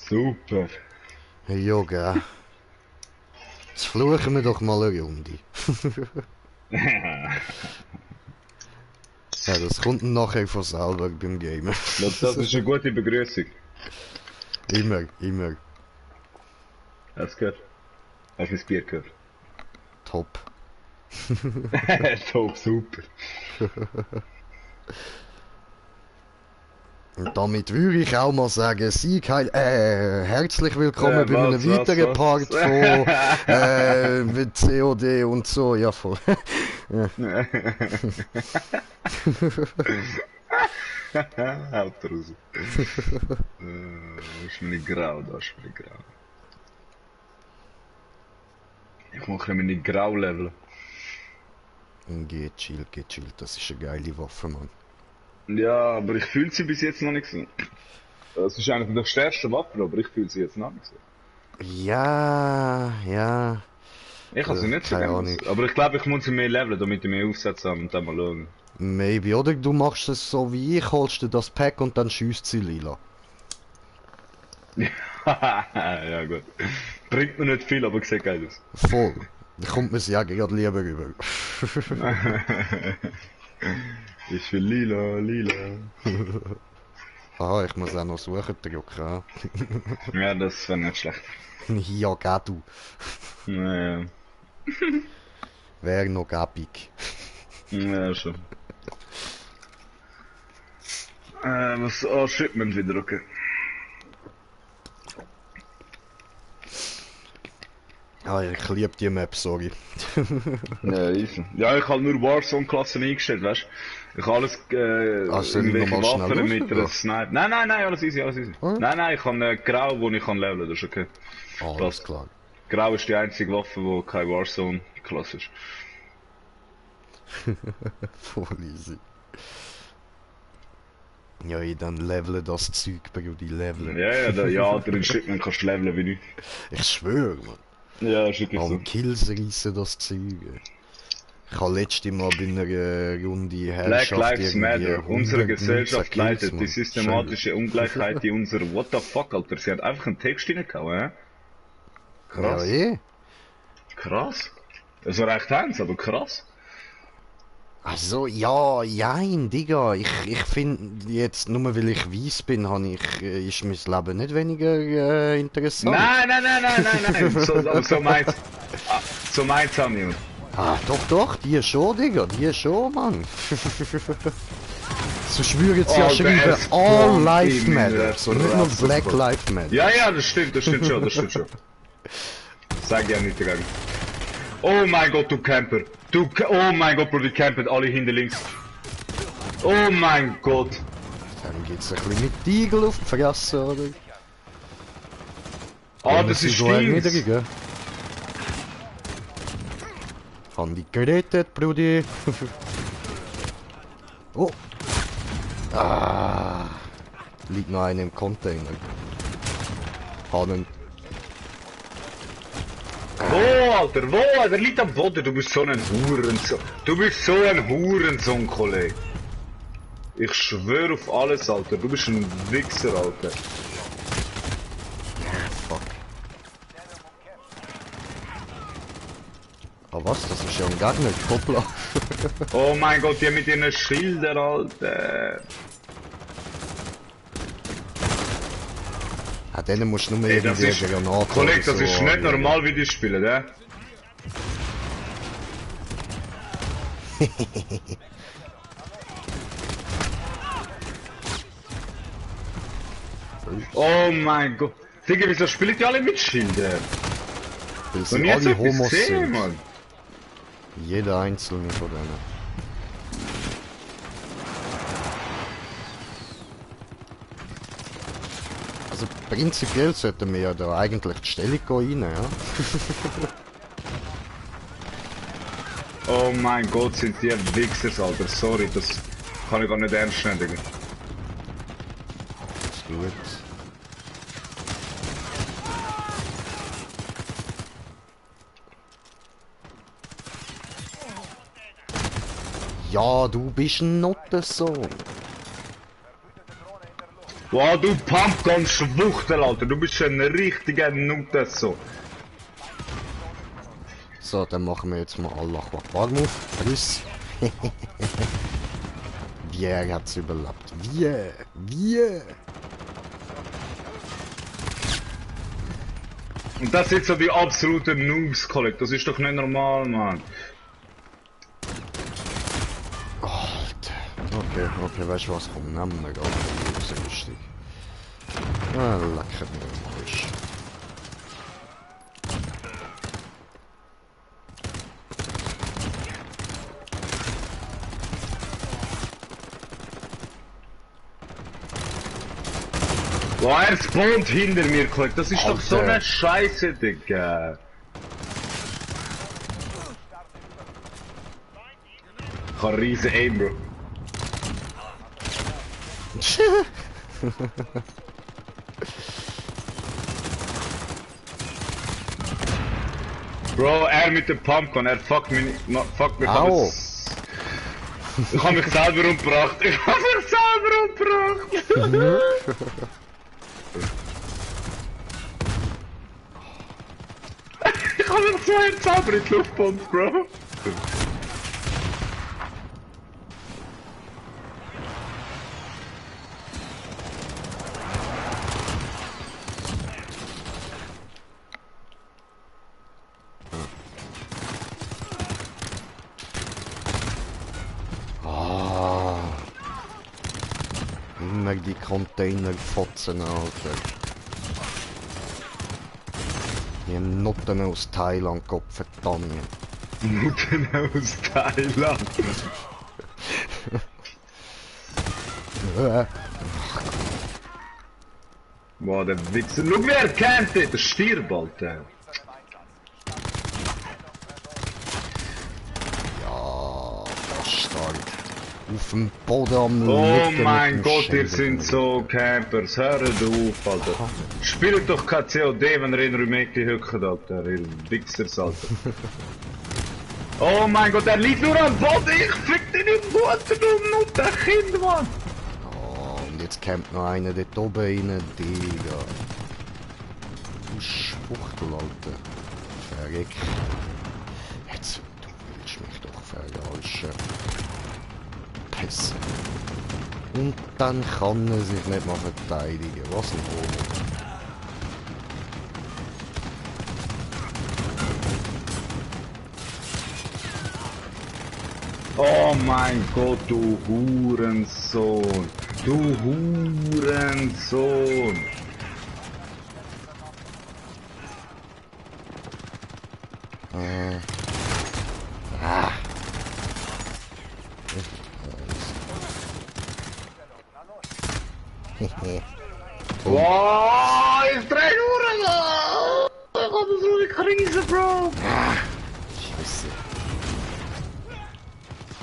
Super. Ja, gell. Jetzt fluchen wir doch mal eine Runde. Ja, das kommt dann nachher von selber beim Gamen. Das ist eine gute Begrüßung. Immer, immer. Hast du gehört? Hast du mein Bier gehört? Top. Top, super. Und damit würde ich auch mal sagen, herzlich willkommen bei einem weiteren Part von mit COD und so, ja voll. Haut raus. Ist mir nicht grau, das ist mir nicht grau. Ich mache mir nicht grau leveln. Gechillt, das ist eine geile Waffe, Mann. Ja, aber ich fühle sie bis jetzt noch nicht so. Das ist eigentlich die stärkste Waffe, aber ich fühle sie jetzt noch nicht so. Ja. Ich habe sie nicht so keine gerne. Ahnung. Aber ich glaube, ich muss sie mehr leveln, damit ich mehr Aufsätze habe und dann mal schauen. Maybe, oder du machst es so wie ich, holst dir das Pack und dann schießt sie lila. Ja gut. Bringt mir nicht viel, aber sieht geil aus. Voll. Da kommt mir ja gerade lieber rüber. Ich will lila. Ah, ich muss auch noch suchen drücken. Ja, das wäre nicht schlecht. Ja, geh du. Naja. Wäre noch gäbig. Ja, schon. Was? Oh, Shipment wieder, okay. Ah, ich liebe die Map, sorry. Ja, easy. Ja, ich habe nur Warzone-Klassen eingestellt, weißt du? Ich habe alles, soll ich irgendwelche noch mal Waffen schnell mit einer raus, Sniper. Nein, alles easy. Hm? Nein, ich habe Grau, wo ich kann leveln, das ist okay. Alles klar. Grau ist die einzige Waffe, wo kein Warzone-Klasse ist. Voll easy. Ja, ich dann levele das Zeug, Brudi, levelen. Ja, der in Shipment kannst du leveln wie nicht. Ich schwöre, man. Ja, ist wirklich so. Am Kills reissen das Zeug. Ich habe letztes Mal bei einer Runde Black Herrschaft Lives Matter. Unsere 119 Gesellschaft Kills, leidet die Mann. systematische Ungleichheit, die unser What the fuck, Alter. Sie hat einfach einen Text reingehauen, hä? Krass. Ja, Krass. Das war echt eins, aber krass. Also, ja, jein, Digga. Ich finde jetzt, nur weil ich weiss bin, ist mein Leben nicht weniger interessant. Nein. So meint's auch niemand. Ah, doch, die schon, Digga, die schon, Mann. So schwören sie ja schreiben, All Life Matter, so nicht nur Black Life Matter. Ja, das stimmt schon. Sag ja nicht dagegen. Oh mein Gott, du Camper. Oh mein Gott, Bro, die campen alle hinter links. Oh mein Gott. Dann geht's ein bisschen mit Tiegel auf die Fresse, oder? Ah, das ist Stings. Haben die gerettet, Brudi. Oh. Ah. Liegt noch einer im Container. Hannen. Wo, Alter, wo? Der liegt am Boden. Du bist so ein Hurensohn. Du bist so ein Hurensohn, Kollege. Ich schwöre auf alles, Alter. Du bist ein Wichser, Alter. Fuck. Ah was? Das ist ja ein Gegner. Hoppla. Oh mein Gott, die mit ihren Schildern, Alter. Ja, denen musst du nur Ey, irgendwie das ist, Granaten Kollege, oder das so ist nicht anlegen. normal, wie die spielen, ne? Oh mein Gott. Digga, wieso spielen die alle mit Schildern? Weil sie Und jetzt alle etwas Homos sehen, sind. Mann. Jeder einzelne von denen. Also prinzipiell sollten wir ja da eigentlich die Stellung rein, ja? Oh mein Gott, sind die Wichsers, Alter. Sorry, das kann ich gar nicht ernst nehmen, Digga. Ist gut. Ja, du bist ein Nottensohn. Wow, du Pumpgun-Schwuchtel, Alter. Du bist ein richtiger Nutte, so. So, dann machen wir jetzt mal Allah Akbar Move. Grüß. Wie er hat's überlebt. Wie? Und das sind so die absoluten Noobs, Kollege. Das ist doch nicht normal, Mann. Alter. Okay, weißt du was? Komm, nehmen wir gar nicht so lustig. Ah, lecker mir am Arsch. Boah, er spawnt hinter mir, Kollege. Das ist doch so Alter. eine Scheiße, Digga. Ich habe riesen Aim, Bro. Bro, er mit dem Pumpgun, er fuckt mich, fuckt mich Au. alles. Ich hab mich selber umgebracht. Ich hab mich selber umgebracht. Ich hab mich selber in die Luft gepumpt, Bro. Immer die Containerfotzen, Alter. Die Nutten aus Thailand, Gott verdammt. Nutten aus Thailand. Boah, der Wichser. Schau, wer kennt den? Der stirbt, Alter. Ja, Bastard. Auf dem Boden am Oh Nicken mein mit dem Gott, ihr Schenken. seid so Campers. Hört auf, Alter. Spielt doch kein COD, wenn ihr in Rumänien hückt, Alter. Ihr Wichsers, Alter. Oh mein Gott, er liegt nur am Boden. Ich fick den in die Mutter, du Mutter, Kind, Mann. Oh, und jetzt campt noch einer dort oben rein, Digga. Du Spuchtel, Alter. Verreck. Jetzt, du willst mich doch verarschen. Pisse. Und dann kann er sich nicht mal verteidigen. Was ein Homo. Oh mein Gott, du Hurensohn. Du Hurensohn. Wow, ich dreh Huren. Ich hab so eine Krise, Bro. Scheiße.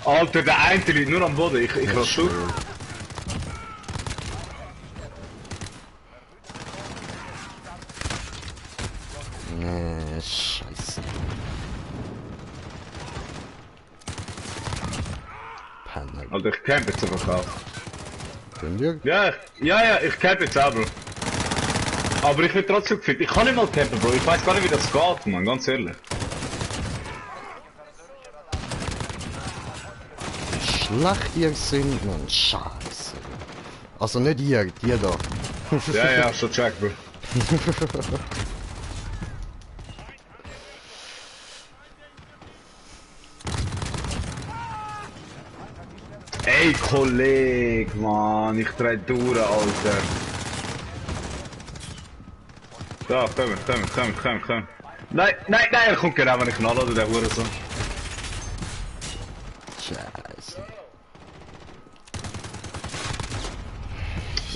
Alter, der eine liegt nur am Boden. Ich rasch durch. Scheiße. Penner. Alter, ich camp jetzt einfach auf. Könnt ihr? Ja, ich camp jetzt auch, Bro. Aber ich bin trotzdem gefickt. Ich kann nicht mal campen, Bro. Ich weiß gar nicht, wie das geht, man. Ganz ehrlich. Schlecht ihr sind, man. Scheiße. Also nicht ihr, die da. Ja, schon check, Bro. Ey, Kollege, Mann. Ich dreh durch, Alter. Da, komm. Nein, er kommt genau, wenn ich knallen, der Hurensohn. Scheiße.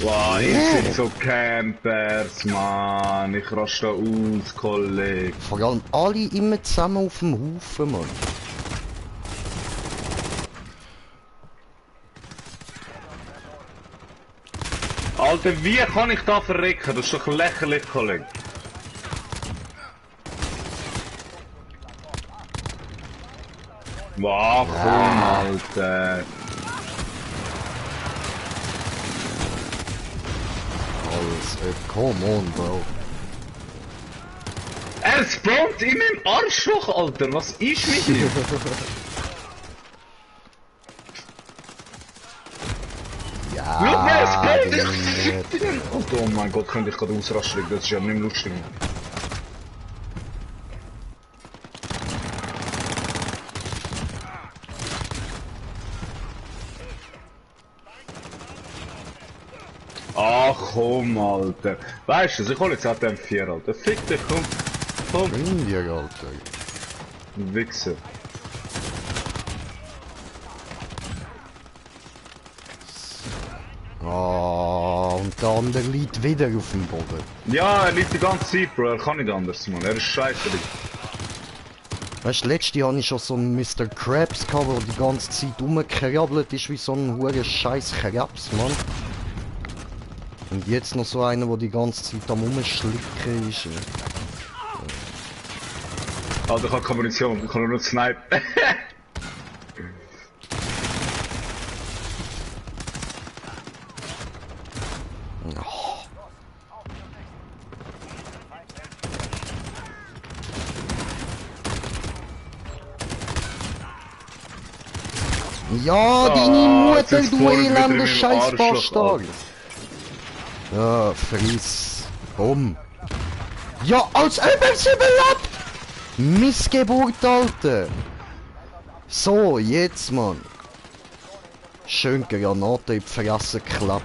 Wow, ihr seid so Campers, Mann. Ich raste aus, Kollege. Vor allem alle immer zusammen auf dem Haufen, Mann. Alter, wie kann ich da verrecken? Das ist doch lächerlich, Kollege. Wow, komm, Alter. Come on, Bro. Er spawnt in meinem Arschloch, Alter. Was ist mit ihm? Ja, Schau mal, er spawnt! du Ich nicht. Alter, oh mein Gott, könnte ich gerade ausrasten. Das ist ja nicht mehr lustig. Ach komm, Alter. Weißt du, ich hol jetzt ATM4, Alter. Fick dich, komm. Komm. Bring dir, Alter. Wichser. Ah, und der andere liegt wieder auf dem Boden. Ja, er liegt die ganze Zeit, Bro. Er kann nicht anders, Mann. Er ist scheiße. Weißt du, letztes Jahr hatte ich schon so einen Mr. Krabs gehabt, der die ganze Zeit rumgekrabbelt ist wie so ein hure scheiß Krabs, Mann. Und jetzt noch so einer, der die ganze Zeit am Rumschlicken ist. Alter, ich hab keine Munition. Ich kann nur snipen. Ja, deine Mutter, jetzt du vorne wieder elender in meinem Arschloch, Scheißbastard! Ja, friss. Komm. Ja, als ob er sie belebt! Missgeburt, Alter! So, jetzt, Mann. Schön Granate in die Fresse geklappt.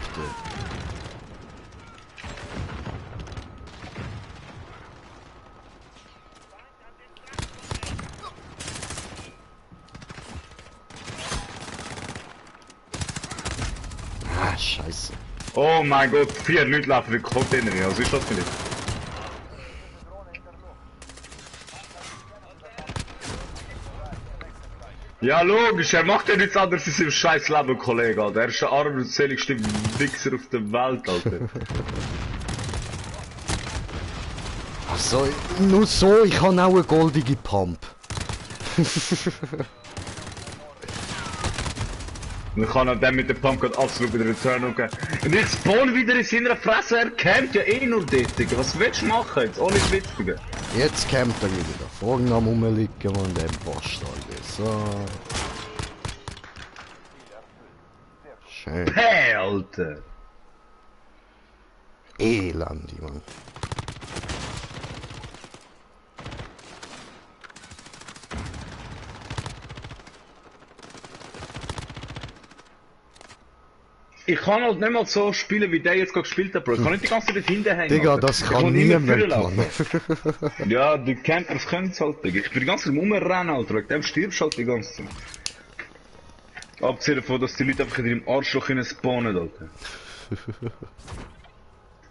Ah, scheiße. Oh mein Gott, 4 Leute laufen in den Container. Was ist das für dich? Ja, logisch, er macht ja nichts anderes in seinem scheiß Leben, Kollege, Alter. Er ist der armseligste Wichser auf der Welt, Alter. Ach so, nur so, ich habe auch eine goldige Pump. Und ich kann auch den mit der Pump gerade absolut wieder Return umgehen. Und jetzt Spawn wieder in seiner Fresse, er campt ja eh nur dort, Digga. Was willst du machen jetzt? Ohne Witz, Digga. Jetzt campt er wieder da vorne am Rumliegen und der Bastard. So. Schön. Hey, Alter. Elend, Mann. Ich kann halt nicht mal so spielen, wie der jetzt gerade gespielt hat, Bro. Ich kann nicht die ganze Zeit dort hinten hängen. Digga, Alter. das Ich kann muss immer niemand, vorne Mann. laufen. Ja, die Campers können es halt, Digga. Ich bin die ganze Zeit am Rumrennen, Alter. Wegen dem stirbst du halt die ganze Zeit. Abgesehen davon, dass die Leute einfach in deinem Arschloch hinein spawnen, Alter.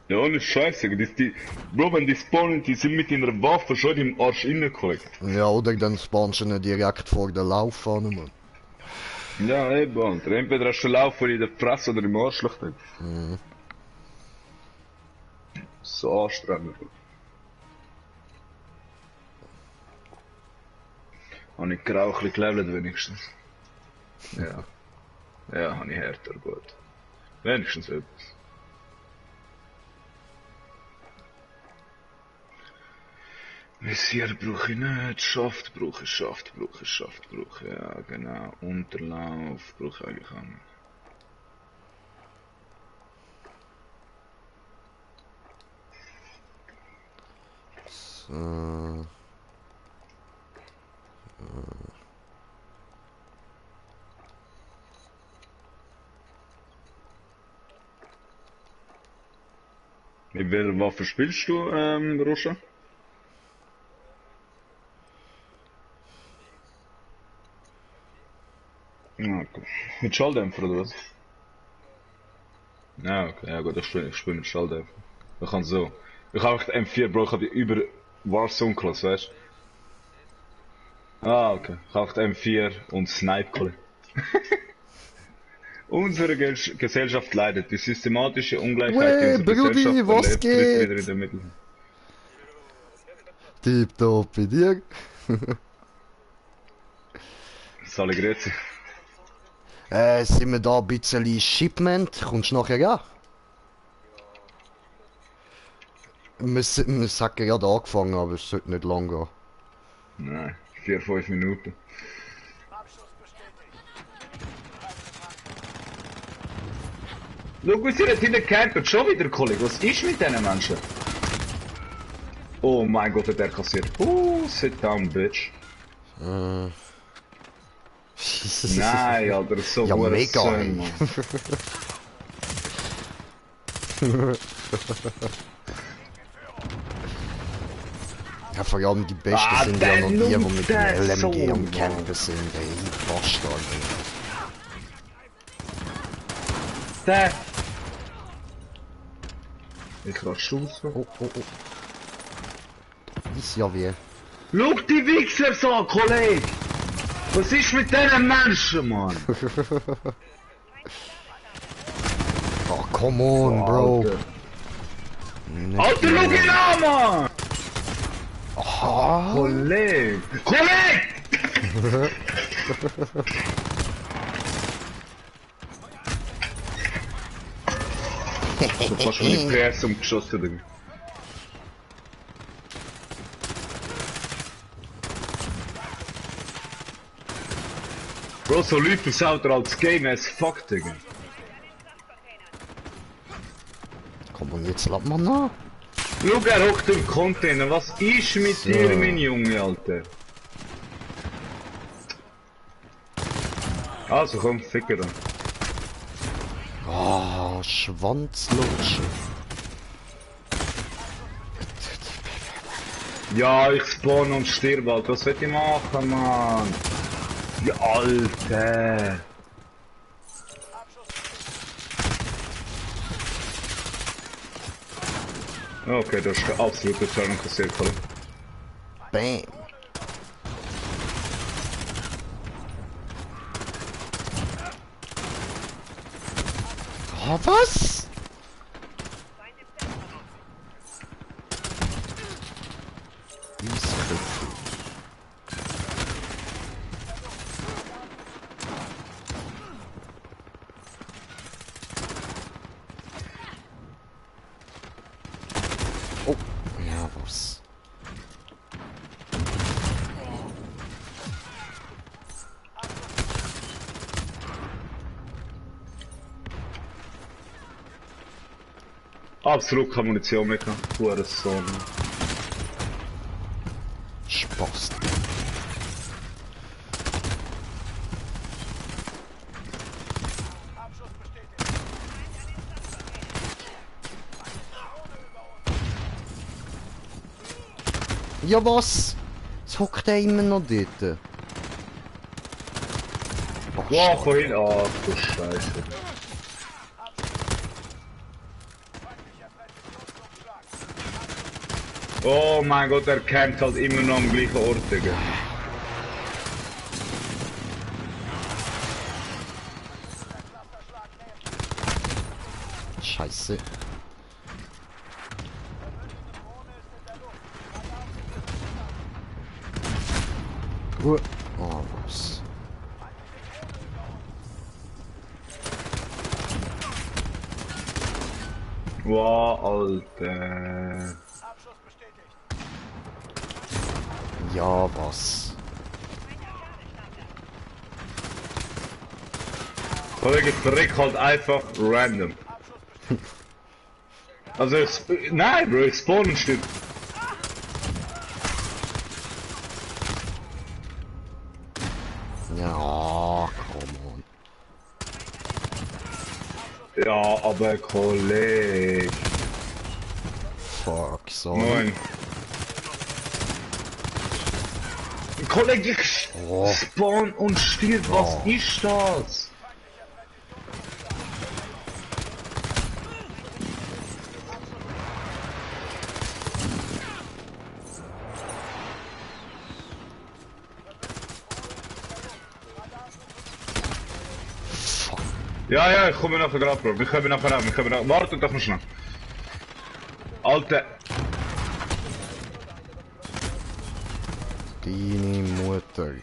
Ja, ohne Scheiße. Bro, wenn die spawnen, die sind mit ihrer Waffe schon in deinem Arsch reingekommen. Ja, oder dann spawnst du ihn direkt vor der Lauf an, Mann. Ja, eben, Alter. Entweder hast du einen Lauf in der Fresse oder im Arschloch drin. Mhm. So anstrengend. Habe ich grau ein bisschen gelevelt wenigstens. Ja. Ja, habe ich härter, gut. Wenigstens etwas. Visier brauche ich nicht, Schaft brauche ich, Schaft brauche ich, Schaft brauche ich, ja genau. Unterlauf brauche ich eigentlich auch nicht. So. Mit welcher Waffe spielst du, Roscha? Ja, okay. Mit Schalldämpfer oder was? Ja, okay, ja gut, ich spiele mit Schalldämpfer. Ich kann so. Ich habe echt M4, Bro, ich habe die über Warzone-Klasse, weißt du? Ah, okay. Ich habe echt M4 und Snipe, Unsere Gesellschaft leidet. Die systematische Ungleichheit in unserer Brudi, Gesellschaft was erlebt tritt wieder geht? in der Mitte. Tipptopp bei dir. Sali Grüezi. Sind wir da ein bisschen Shipment? Kommst du nachher an? Wir sagen gerade angefangen, aber es sollte nicht lang gehen. Nein, 4, 5 Minuten. Schau, wie sie dort hinten campen. Schon wieder, Kollege. Was ist mit diesen Menschen? Oh mein Gott, hat der kassiert. Sit down, bitch. Nein, Alter, so Ja, hure mega, Söhne, ey. Mann. Ja, vor allem die Besten sind ja noch die, die mit dem LMG am Campen sind, ey. Bastard, ey. Der! Ich lass Schuss. Oh, oh, oh. Ist ja wie. Schau die Wichser an, Kollege! Was ist mit diesen Menschen, Mann? Oh, come on, Bro. Alter, Nicht Alter, schau mehr. ihn an, Mann! Aha. Kollege! Kollege! Du hast mir die PS umgeschossen, Digga. Bro, so Leute versaut er als Game as fuck, Digga. Komm, und jetzt lass mal nach. Schau, er hockt im Container. Was ist mit dir, mein Junge, Alter? Also komm, ficker dann. Oh, Schwanzlutschen. Ja, ich spawn und stirb, Alter. Was soll ich machen, Mann? Ja, Alter. Okay, das ist der absolute Turn kassiert, Kollege. Bam. Oh, was? Eisköpfe. Oh, ja, was? Absolut keine Munition mehr gehabt. Pure Sonne. Spaß. Ja, was? Jetzt hockt er immer noch dort. Wow, vorhin. Ach du Scheiße. Oh mein Gott, er campt halt immer noch am gleichen Ort, Digga. Scheiße. Gut. Oh, was? Wow, Alter. Ja, was? Kollege, verreck halt einfach random. Also, nein, Bro, ich spawn und stirb. Ja, come on. Ja, aber Kollege. Fuck, so. Moin. Kollege, ich Oh. spawn und stirb, was Oh. ist das? Fuck. Ja, ja, ich komme nachher gerade, Bro. Wir kommen nachher an, wir kommen nachher. Warte doch mal schnell. Alter. Deine Mutter.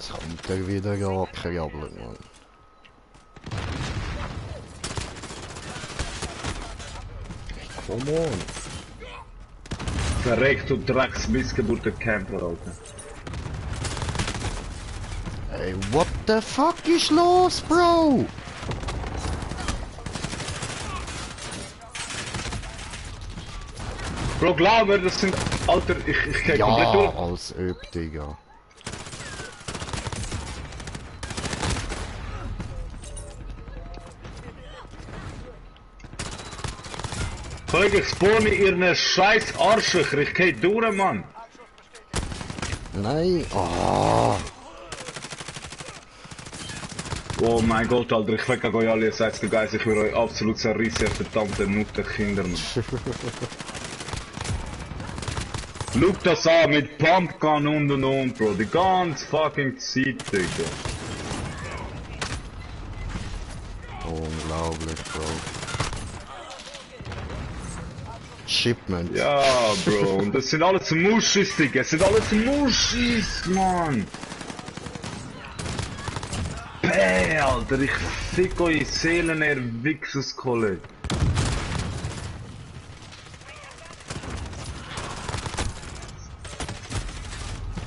Jetzt kommt er wieder angekrabbelt, Mann. Come on. Verreckt und Drecksmissgeburter Camper, Alter. Ey, what the fuck ist los, Bro? Bro, glaub mir, das sind... Alter, ich geh Ja, komplett durch. als Öb, Digga. Kollege, ich spawne ihren scheiß Arschlöcher, ich geh durch, Mann. Nein, oh. Oh mein Gott, Alter, ich weck euch alle, ihr seid der Geist, ich will euch absolut zerrissen, ihr verdammte Mutterkinder, Mann. Schau das an, mit Pumpgun und, Bro, die ganze fucking Zeit, Digga. Unglaublich, Bro. Shipment. Ja, Bro, und das sind alles Muschis, Digga, es sind alles Muschis, Mann. Bäh, Alter, ich fick eure Seelen, ihr Wichses, Kollege.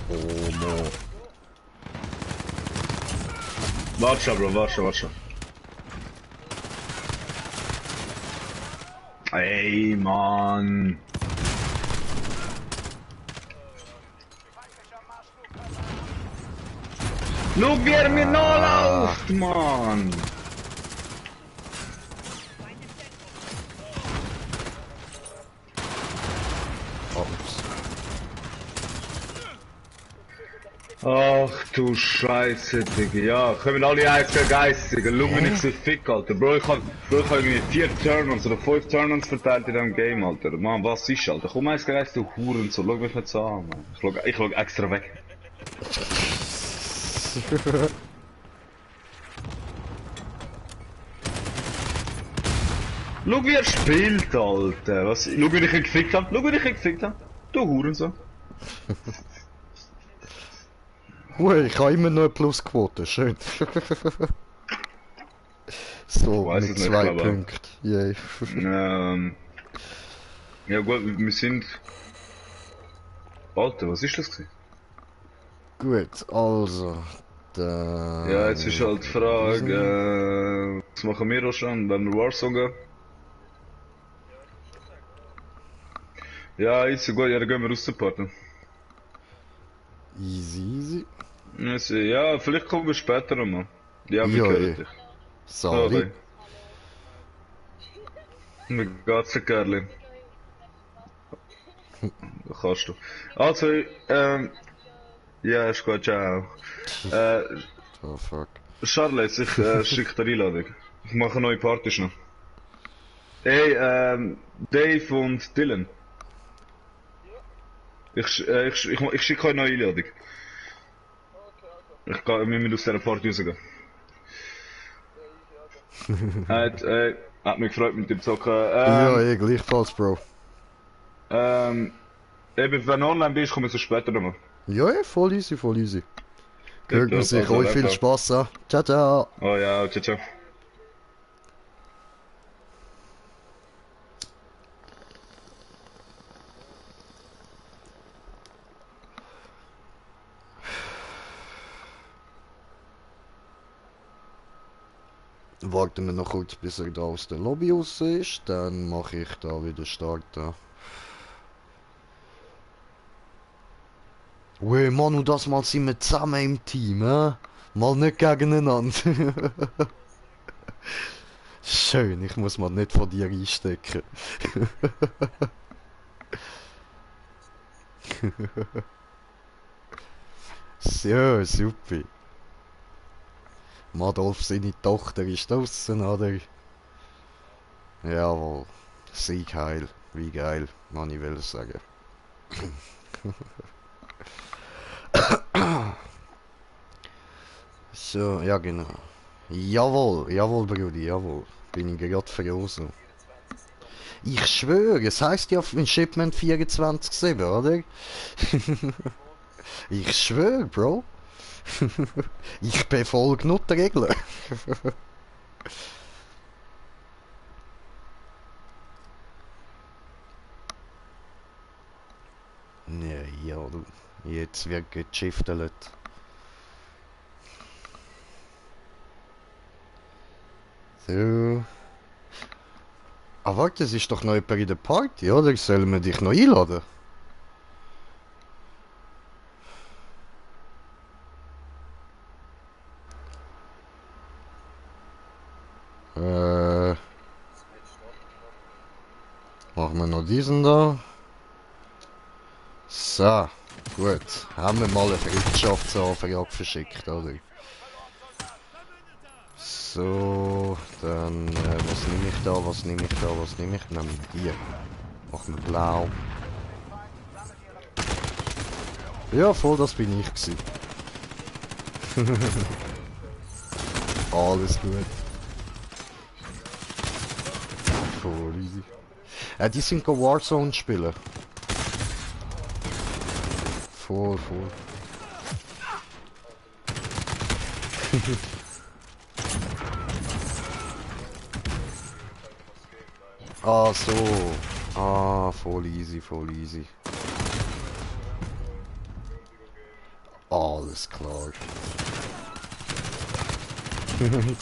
Oh, no. Warte schon, Bro, warte schon. Ey, Mann. Schau, wie er mir nachläuft, Mann. Ups. Ach du Scheiße, Digga. Ja, kommen alle eins Geistiger. Schau, wie ich so fick, Alter. Bro, ich hab irgendwie 4 Turn-ons oder 5 Turn-ons verteilt in diesem Game, Alter. Mann, was ist, Alter? Komm eins Geist, du Huren, so. Schau mich jetzt an, Mann. Ich schau extra weg. Schau, wie er spielt, Alter. Was? Schau, wie ich ihn gefickt hab. Du Hurensohn. Ui, ich habe immer noch eine Plusquote, schön. So, Weiß mit es nicht, 2 aber- Punkten. Yay. Ja gut, wir sind... Alter, was ist das gewesen? Gut, also. Ja, jetzt ist halt die Frage, was machen wir auch schon, wenn wir Warzone gehen? Ja, ist gut, ja, dann gehen wir raus, Partner. Easy. Ja, vielleicht kommen wir später nochmal. Ja, wir Ja, hören eh. dich. Sorry. Okay. Wie geht's dir, Kerli? Kannst du. Also, ja, ist gut, ciao. Oh fuck. Charles, ich schicke dir Einladung. Ich mache eine neue Partys noch. Hey, Dave und Dylan. Ich schicke euch eine neue Einladung. Wir müssen aus dieser Party rausgehen. Hat mich gefreut mit dem Zocken. Ja, eh, gleichfalls, Bro. Eben, wenn du online bist, kommen wir so später nochmal. Ja, eh, voll easy, voll easy. Hört man Also, sich. Euch viel einfach. Spaß an. Ciao, ciao. Oh ja, ciao, ciao. Warten wir noch kurz, bis er da aus der Lobby raus ist. Dann mache ich da wieder starten. Ui, Manu, das mal sind wir zusammen im Team, hä? Mal nicht gegeneinander. Schön, ich muss mal nicht von dir einstecken. So, super. Madolf, seine Tochter ist draussen, oder? Jawohl. Sieg heil. Wie geil, man ich will es sagen. So, ja genau. Jawohl, jawohl, Brudi, jawohl. Bin ich gerade verrosen. Ich schwöre, es heisst ja in Shipment 24/7, oder? Ich schwöre, Bro. Ich befolge nur die Regeln. Ja, du. Jetzt wird geschiftelt. So. Ah, warte, es ist doch noch jemand in der Party, oder? Sollen wir dich noch einladen? Machen wir noch diesen da. So, gut. Haben wir mal eine Freundschaftsanfrage verschickt, oder? So, dann, was nehme ich da, was nehme ich da, was nehme ich? Nehmen wir die. Machen wir blau. Ja, voll, das bin ich gewesen. Alles gut. Voll easy. Die sind Warzone spielen. Voll. Ah, so. Ah, voll easy. Alles klar.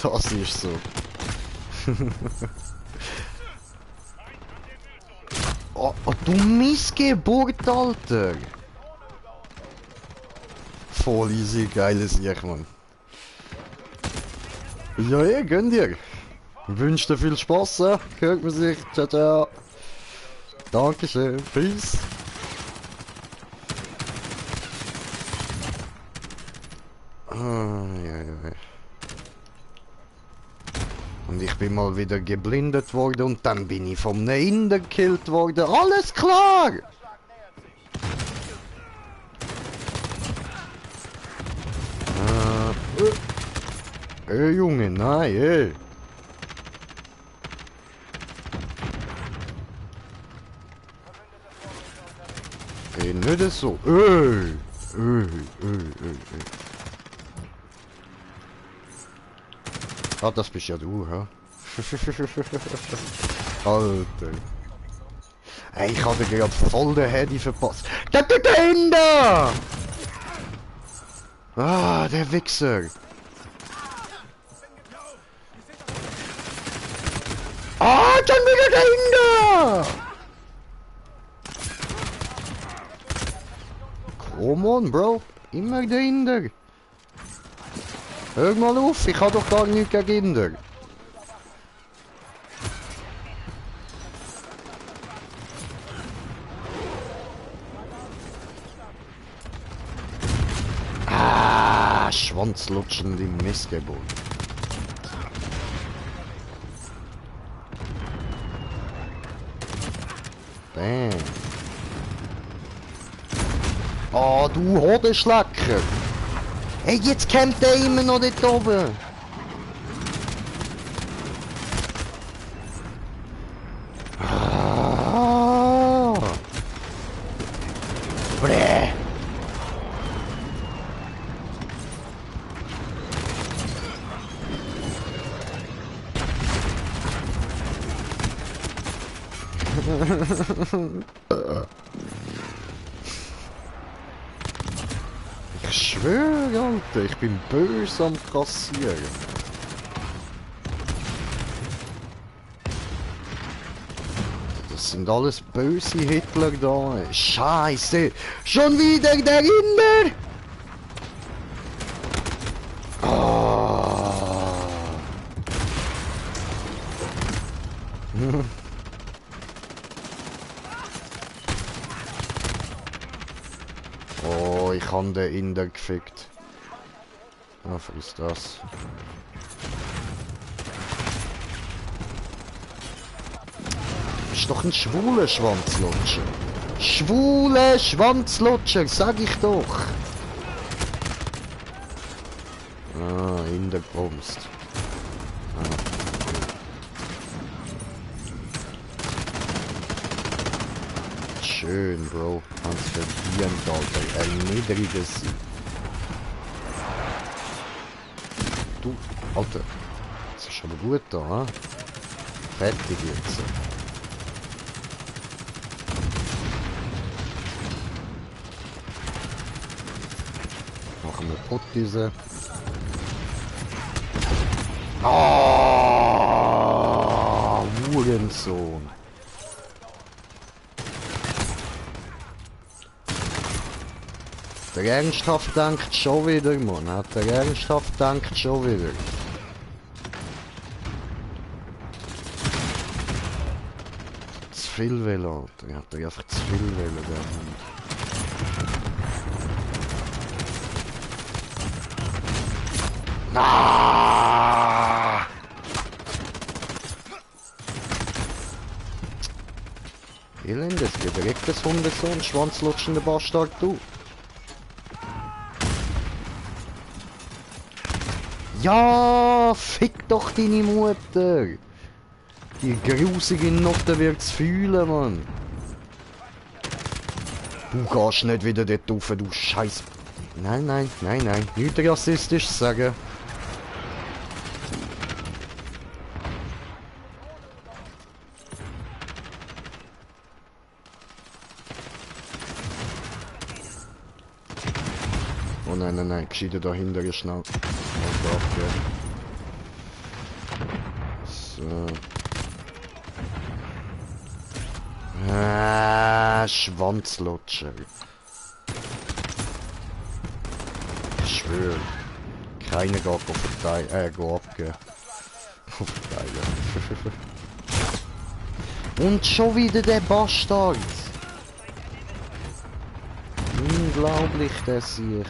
Das ist so. Oh, du Missgeburt, Alter! Voll easy, geiles Sieg, Mann. Ja, gönn dir. Wünsche dir viel Spaß, hört man sich. Ciao. Dankeschön, peace. Ja. Und ich bin mal wieder geblindet worden und dann bin ich vom Inder gekillt worden. Alles klar! Junge, nein, nicht so. Ah, das bist ja du, hä? Alter. Ey, ich hatte gerade voll den Handy verpasst. Da dahinter! Ah, der Wichser. Ah, schon wieder dahinter! Come on, Bro. Immer dahinter. Hör mal auf, ich habe doch gar nichts gegen Kinder. Ah, schwanzlutschende Missgeburt. Damn. Ah, du Hodenschlecker. Hey, jetzt kämpft der immer noch dort oben. Ah. Bräh. Ich schwöre, Alter, ich bin böse am Kassieren. Das sind alles böse Hitler da. Scheiße! Schon wieder der Inder! Ah. Oh, ich habe den Inder gefickt. Ah, was ist das? Ist doch ein schwuler Schwanzlutscher. Schwule Schwanzlutscher, sag ich doch. Ah, Inder bumst. Schön, Bro. Hans verdient, Alter. Erniedriges. du... Alter, das ist aber gut da, ha? Fertig jetzt. Machen wir Puttise. Ah, Hurensohn. Der ernsthaft denkt schon wieder, Mann. Hat der ernsthaft denkt schon wieder. Zu viel will, Alter. Hat er einfach zu viel will, der Hund. Ah! Elendes, wie direkt das Hundesohn, schwanzlutschende Bastard, du. Ja, fick doch deine Mutter. Die grusige Note wird's fühlen, Mann. Du gehst nicht wieder dort rauf, du Scheiß. Nein, nein, nein, nein. Nichts rassistisch sagen. Oh nein, nein, nein. Gescheiter dahinter ist schnell. So. Schwanzlutscher. Ich schwöre. Keiner geht auf verteilen, geht abgeben. Verteilen. Und schon wieder der Bastard. Unglaublich, der Sicher.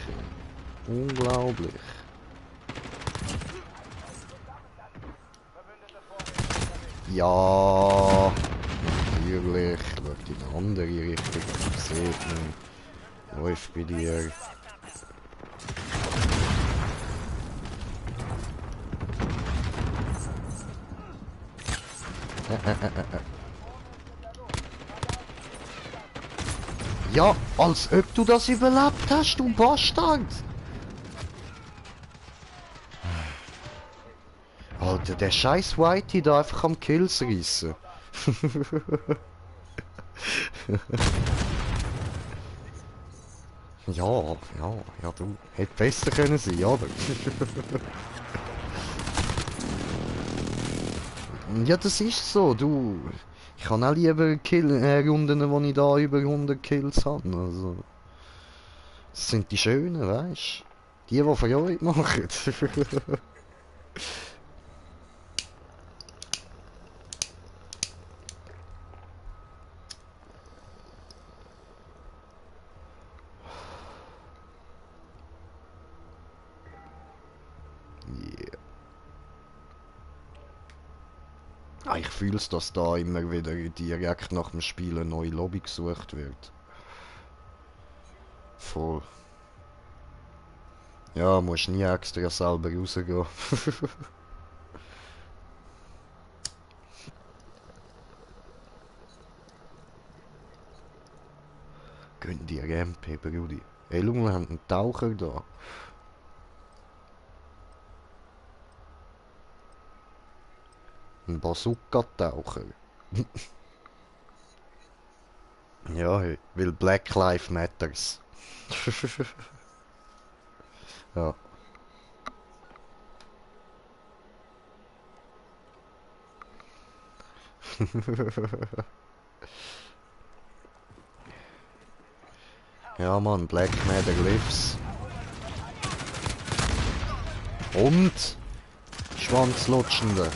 Unglaublich. Ja, natürlich. Schaut in eine andere Richtung. Sieht man. Läuft bei dir. Ja, als ob du das überlebt hast, du Bastard! Alter, der scheiß Whitey da einfach am Kills reissen. Ja, du. Hätte besser können sein, oder? Ja, das ist so, du. Ich kann auch lieber Runden, wo ich da über 100 Kills habe. Also, das sind die schönen, weißt du? Die von euch machen. Ich fühle es, dass da immer wieder direkt nach dem Spiel eine neue Lobby gesucht wird. Voll. Ja, musst nie extra selber rausgehen. Gönn dir MP, Brudi. Ey, schau, wir haben einen Taucher da. Ein Bazooka-Taucher. Ja, hey, weil Black Lives Matters. Ja. Ja, Mann, Black Matter lives. Und Schwanzlutschende.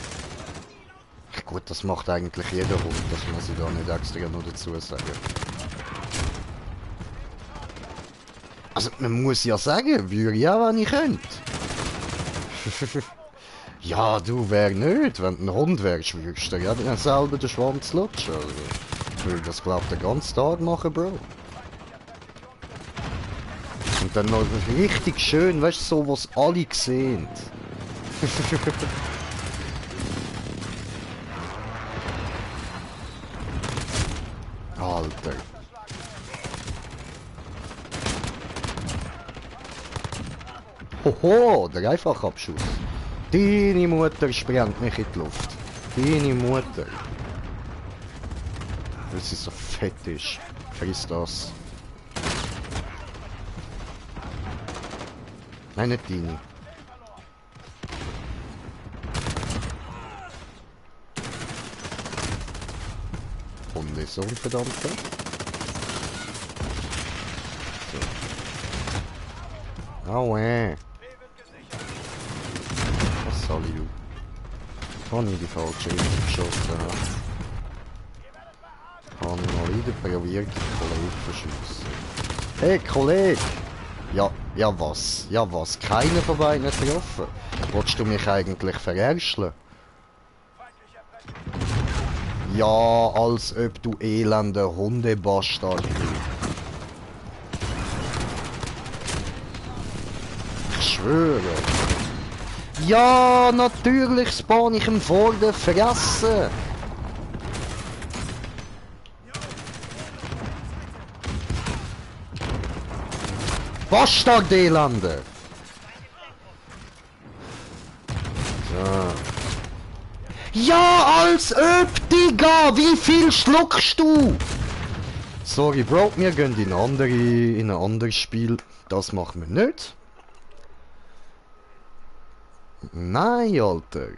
Gut, das macht eigentlich jeder Hund, das muss ich da nicht extra noch dazu sagen. Also, man muss ja sagen, würde ich auch, wenn ich könnte. Ja, du wär nicht, wenn du ein Hund wärst, würdest du ja dann selber den Schwanz lutschen. Also, ich würde das, glaub ich, den ganzen Tag machen, Bro. Und dann noch richtig schön, weißt du, so, was alle sehen. Alter. Hoho, der Einfachabschuss. Deine Mutter sprengt mich in die Luft. Deine Mutter. Weil sie so fett ist. Friss das. Nein, nicht deine. Hundesohn, verdammte. So. Aue. Was soll ich, du? Kann ich die falsche Richtung geschossen haben? Habe ich mal wieder probiert, den Kollegen zu verschiessen. Hey, Kollege! Ja was? Ja was? Keiner von beiden getroffen? Wolltest du mich eigentlich verärscheln? Ja, als ob du elender Hundebastard bist. Ich schwöre. Ja, natürlich spawn ich ihm vor der Fresse. Bastard, elender. So. Ja, als ob, Digga! Wie viel schluckst du? Sorry, Bro, wir gehen in ein anderes Spiel. Das machen wir nicht. Nein, Alter.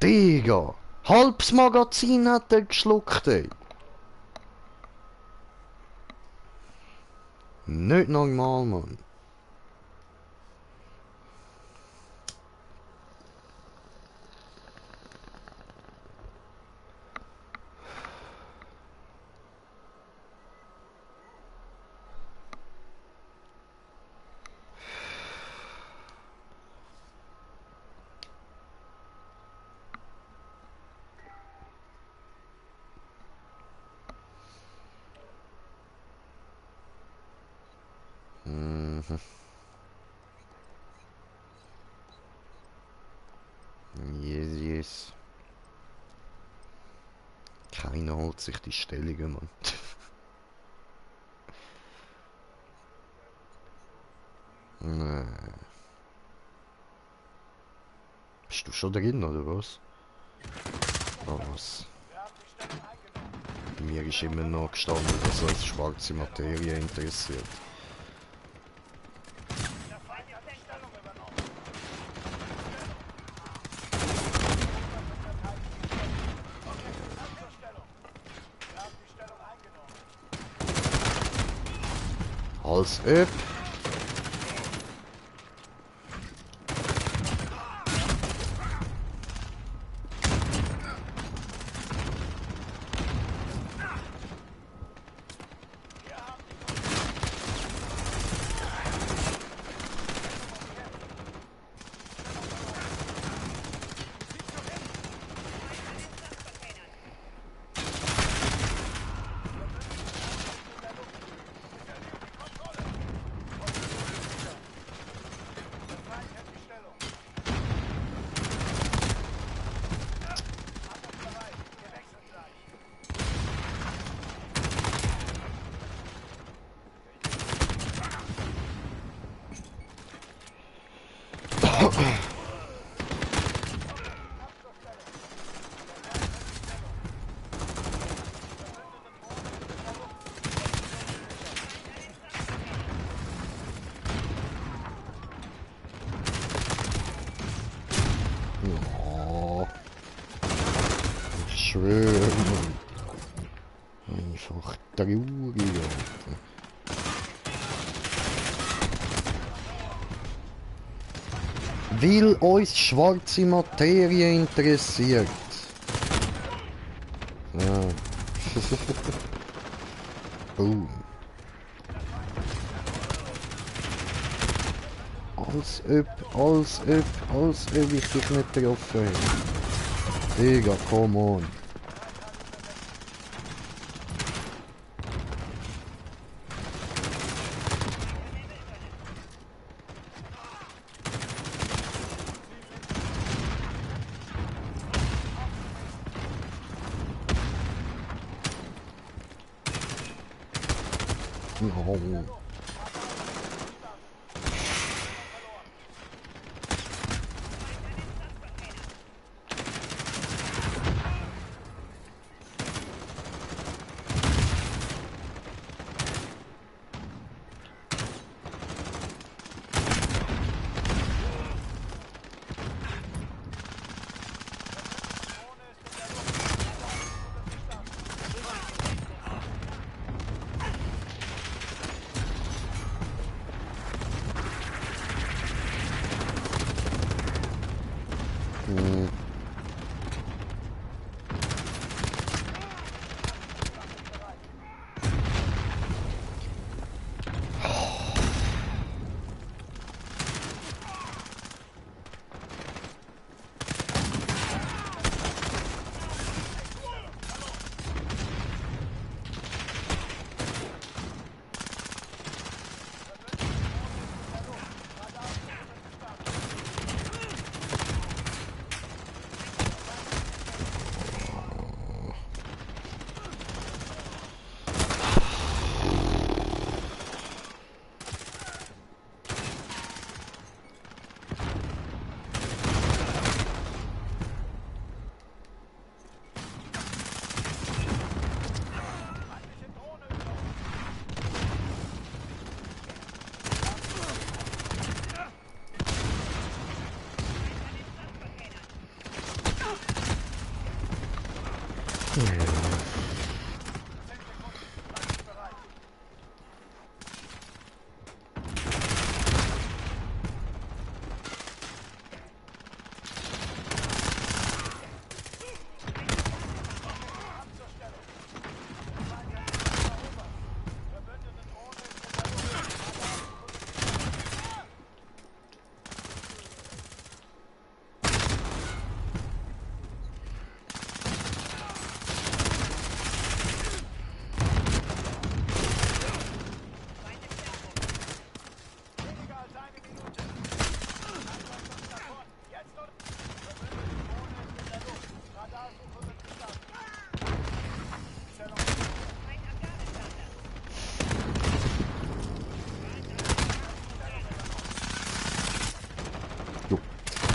Digga! Halbes Magazin hat er geschluckt, ey. Nicht normal, Mann. Yes. Keiner holt sich die Stellungen, Mann. Nein. Bist du schon drin, oder was? Oh, was? Bei mir ist immer noch gestanden, dass uns schwarze Materie interessiert. Als ob. Ja. Ich schwöre. Einfach traurig, Alter. Weil uns schwarze Materie interessiert. Ja. Boom. Als ob ich dich nicht getroffen habe. Digga, come on. No.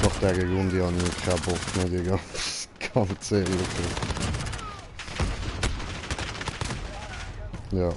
nach dieser Runde habe ich keinen Bock mehr, Digga. Ganz ehrlich. Ja.